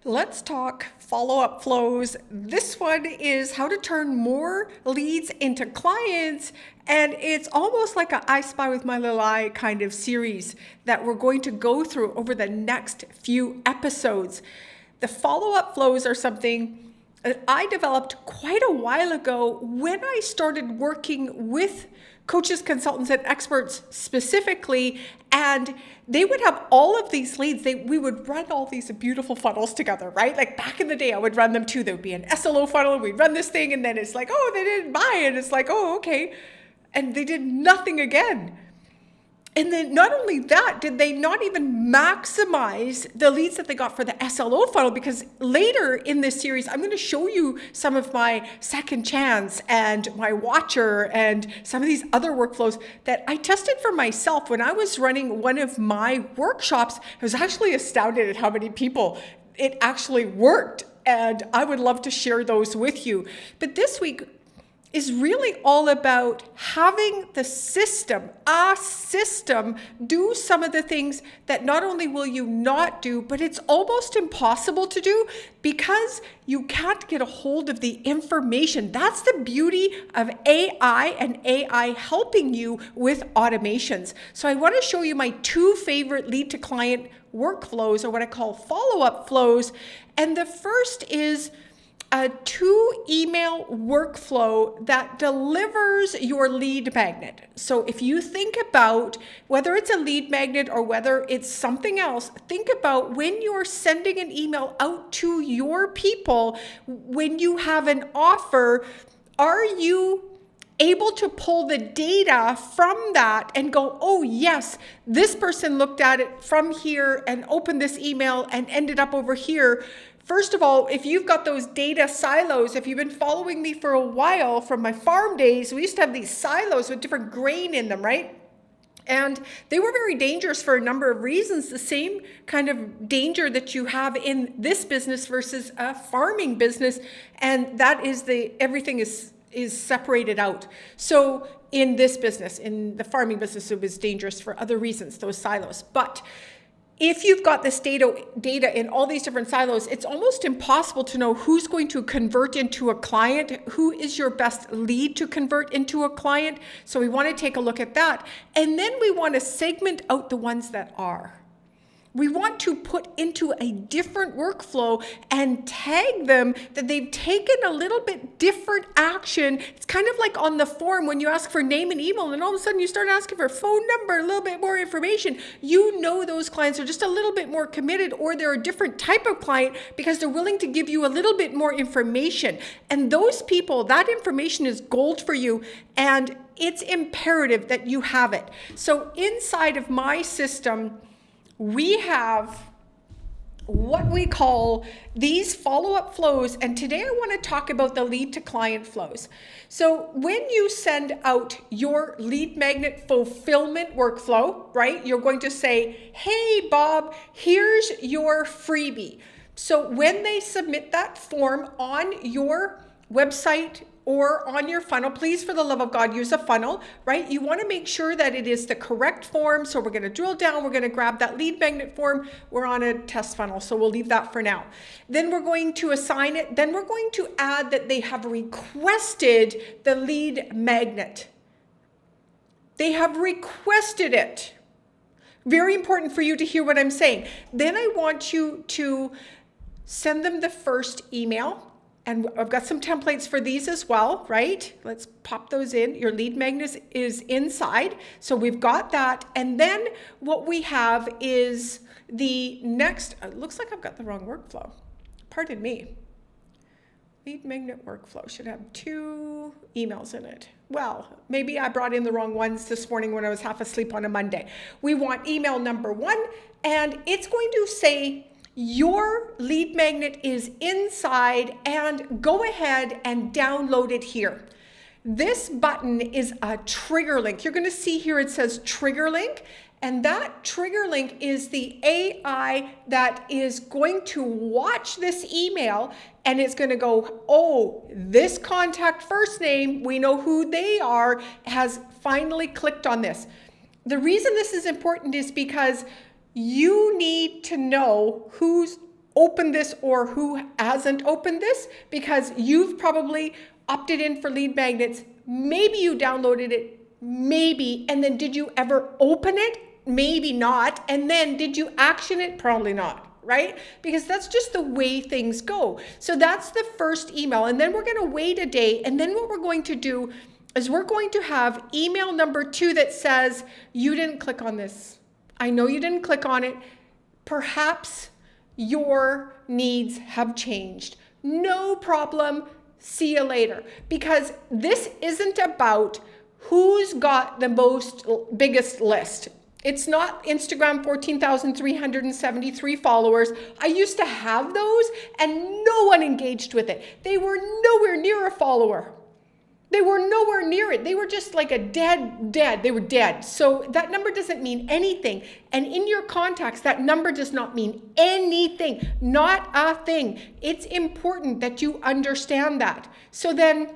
Let's talk follow-up flows. This one is how to turn more leads into clients. And it's almost like a I Spy with My Little Eye kind of series that we're going to go through over the next few episodes. The follow-up flows are something that I developed quite a while ago when I started working with coaches, consultants, and experts specifically, and they would have all of these leads. We would run all these beautiful funnels together, right? Like back in the day, I would run them too. There would be an SLO funnel, and we'd run this thing, and then it's like, oh, they didn't buy it. It's like, oh, okay. And they did nothing again. And then not only that, did they not even maximize the leads that they got for the SLO funnel? Because later in this series, I'm going to show you some of my second chance and my watcher and some of these other workflows that I tested for myself when I was running one of my workshops. I was actually astounded at how many people it actually worked. And I would love to share those with you. But this week is really all about having the system, a system, do some of the things that not only will you not do, but it's almost impossible to do because you can't get a hold of the information. That's the beauty of AI and AI helping you with automations. So I want to show you my two favorite lead to client workflows, or what I call follow-up flows. And the first is a 2-email workflow that delivers your lead magnet. So if you think about whether it's a lead magnet or whether it's something else, think about when you're sending an email out to your people, when you have an offer, are you able to pull the data from that and go, oh yes, this person looked at it from here and opened this email and ended up over here. First of all, if you've got those data silos, if you've been following me for a while from my farm days, we used to have these silos with different grain in them, right? And they were very dangerous for a number of reasons, the same kind of danger that you have in this business versus a farming business. And that is everything is separated out. So in this business, in the farming business, it was dangerous for other reasons, those silos. But if you've got this data in all these different silos, it's almost impossible to know who's going to convert into a client, who is your best lead to convert into a client. So we want to take a look at that. And then we want to segment out the ones that are. We want to put into a different workflow and tag them that they've taken a little bit different action. It's kind of like on the form when you ask for name and email and all of a sudden you start asking for phone number, a little bit more information. You know those clients are just a little bit more committed, or they're a different type of client because they're willing to give you a little bit more information. And those people, that information is gold for you, and it's imperative that you have it. So inside of my system, we have what we call these follow-up flows. And today I want to talk about the lead to client flows. So when you send out your lead magnet fulfillment workflow, right, you're going to say, hey, Bob, here's your freebie. So when they submit that form on your website or on your funnel, please, for the love of God, use a funnel, right? You want to make sure that it is the correct form. So we're going to drill down. We're going to grab that lead magnet form. We're on a test funnel, so we'll leave that for now. Then we're going to assign it. Then we're going to add that they have requested the lead magnet. They have requested it. Very important for you to hear what I'm saying. Then I want you to send them the first email. And I've got some templates for these as well, right? Let's pop those in. Your lead magnet is inside. So we've got that. And then what we have is the next, it looks like I've got the wrong workflow. Pardon me. Lead magnet workflow should have 2 emails in it. Well, maybe I brought in the wrong ones this morning when I was half asleep on a Monday. We want email number 1, and it's going to say, your lead magnet is inside, and go ahead and download it here. This button is a trigger link. You're going to see here it says trigger link, and that trigger link is the AI that is going to watch this email, and it's going to go, oh, this contact first name, we know who they are, has finally clicked on this. The reason this is important is because you need to know who's opened this or who hasn't opened this, because you've probably opted in for lead magnets. Maybe you downloaded it, maybe, and then did you ever open it? Maybe not. And then did you action it? Probably not. Right? Because that's just the way things go. So that's the first email. And then we're going to wait a day. And then what we're going to do is we're going to have email number 2 that says, you didn't click on this. I know you didn't click on it. Perhaps your needs have changed. No problem. See you later. Because this isn't about who's got the biggest list. It's not Instagram 14,373 followers. I used to have those and no one engaged with it. They were nowhere near a follower. They were nowhere near it. They were just like a dead. They were dead. So that number doesn't mean anything. And in your contacts, that number does not mean anything. Not a thing. It's important that you understand that. So then,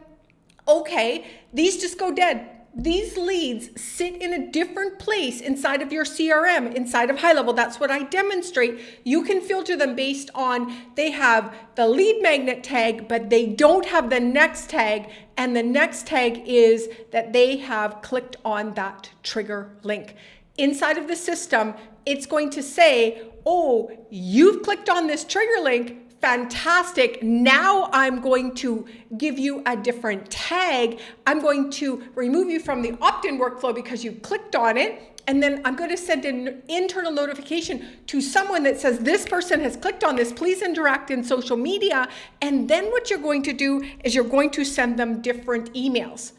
okay, these just go dead. These leads sit in a different place inside of your CRM, inside of High Level. That's what I demonstrate. You can filter them based on they have the lead magnet tag, but they don't have the next tag. And the next tag is that they have clicked on that trigger link. Inside of the system, it's going to say, oh, you've clicked on this trigger link. Fantastic. Now I'm going to give you a different tag. I'm going to remove you from the opt-in workflow because you clicked on it. And then I'm going to send an internal notification to someone that says this person has clicked on this. Please interact in social media. And then what you're going to do is you're going to send them different emails.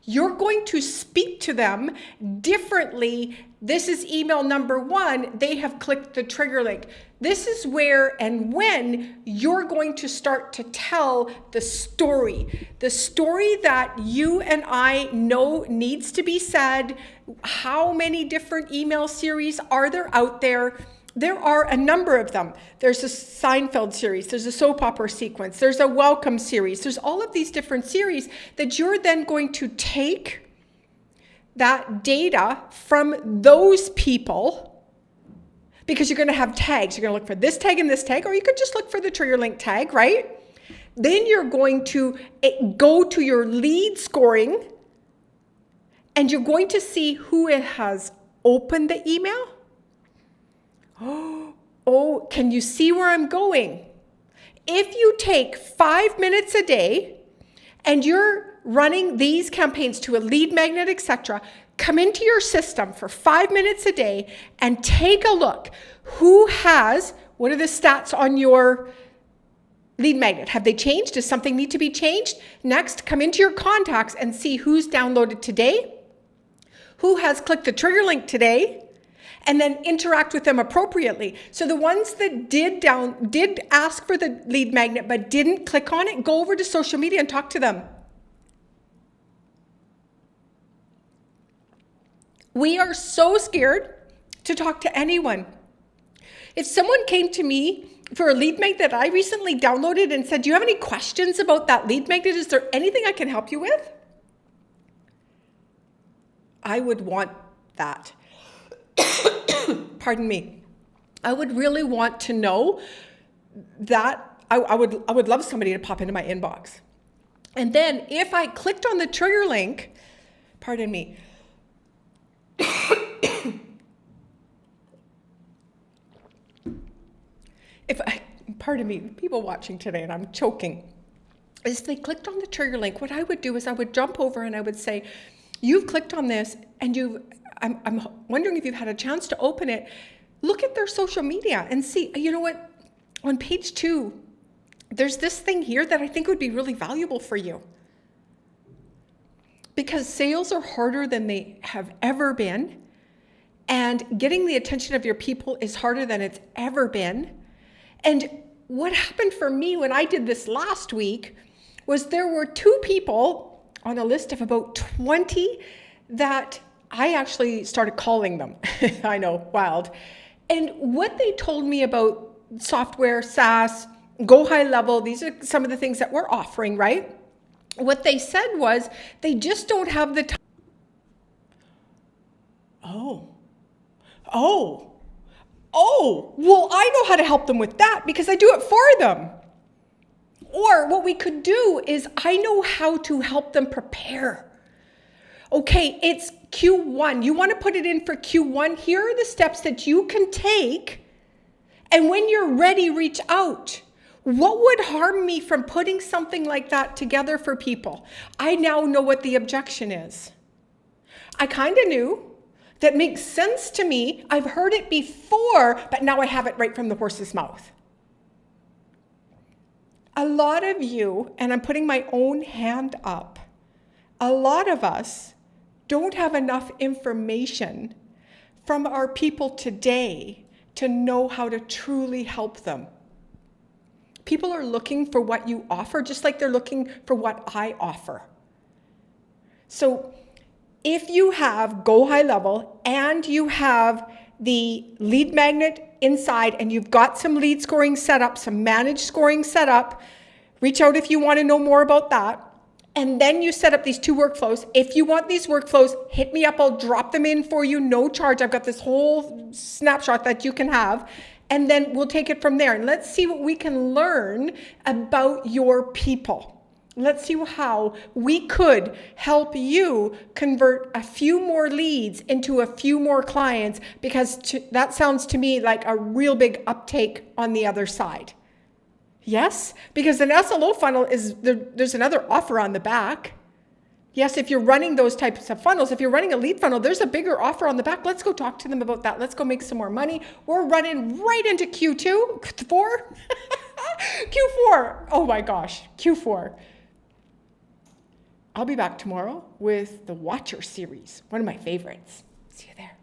You're going to speak to them differently. This is email number 1. They have clicked the trigger link. This is where and when you're going to start to tell the story that you and I know needs to be said. How many different email series are there out there? There are a number of them. There's a Seinfeld series, there's a soap opera sequence, there's a welcome series, there's all of these different series that you're then going to take that data from those people, because you're going to have tags. You're going to look for this tag and this tag, or you could just look for the trigger link tag, right? Then you're going to go to your lead scoring and you're going to see who it has opened the email. Oh, can you see where I'm going? If you take 5 minutes a day and you're running these campaigns to a lead magnet, etc., come into your system for 5 minutes a day and take a look. What are the stats on your lead magnet? Have they changed? Does something need to be changed? Next, come into your contacts and see who's downloaded today, who has clicked the trigger link today, and then interact with them appropriately. So the ones that did ask for the lead magnet but didn't click on it, go over to social media and talk to them. We are so scared to talk to anyone. If someone came to me for a lead magnet that I recently downloaded and said, do you have any questions about that lead magnet? Is there anything I can help you with? I would want that. Pardon me. I would really want to know that. I would love somebody to pop into my inbox. And then if I clicked on the trigger link, pardon me, pardon me, people watching today and I'm choking. If they clicked on the trigger link, what I would do is I would jump over and I would say, you've clicked on this and I'm wondering if you've had a chance to open it. Look at their social media and see, you know what, on page 2, there's this thing here that I think would be really valuable for you. Because sales are harder than they have ever been. And getting the attention of your people is harder than it's ever been. And what happened for me when I did this last week was there were 2 people on a list of about 20 that I actually started calling them. I know, wild. And what they told me about software, SaaS, Go High Level, these are some of the things that we're offering, right? What they said was they just don't have the time. Oh, well, I know how to help them with that because I do it for them. Or what we could do is I know how to help them prepare. Okay, it's Q1. You want to put it in for Q1. Here are the steps that you can take. And when you're ready, reach out. What would harm me from putting something like that together for people? I now know what the objection is. I kind of knew. That makes sense to me. I've heard it before, but now I have it right from the horse's mouth. A lot of you, and I'm putting my own hand up, a lot of us don't have enough information from our people today to know how to truly help them. People are looking for what you offer, just like they're looking for what I offer. So if you have Go High Level and you have the lead magnet inside and you've got some lead scoring set up, some managed scoring set up, reach out if you want to know more about that. And then you set up these 2 workflows. If you want these workflows, hit me up. I'll drop them in for you, no charge. I've got this whole snapshot that you can have. And then we'll take it from there. And let's see what we can learn about your people. Let's see how we could help you convert a few more leads into a few more clients, because that sounds to me like a real big uptake on the other side. Yes, because an SLO funnel is, there's another offer on the back. Yes, if you're running those types of funnels, if you're running a lead funnel, there's a bigger offer on the back. Let's go talk to them about that. Let's go make some more money. We're running right into Q4. Q4. Oh my gosh, Q4. I'll be back tomorrow with the Watcher series, one of my favorites. See you there.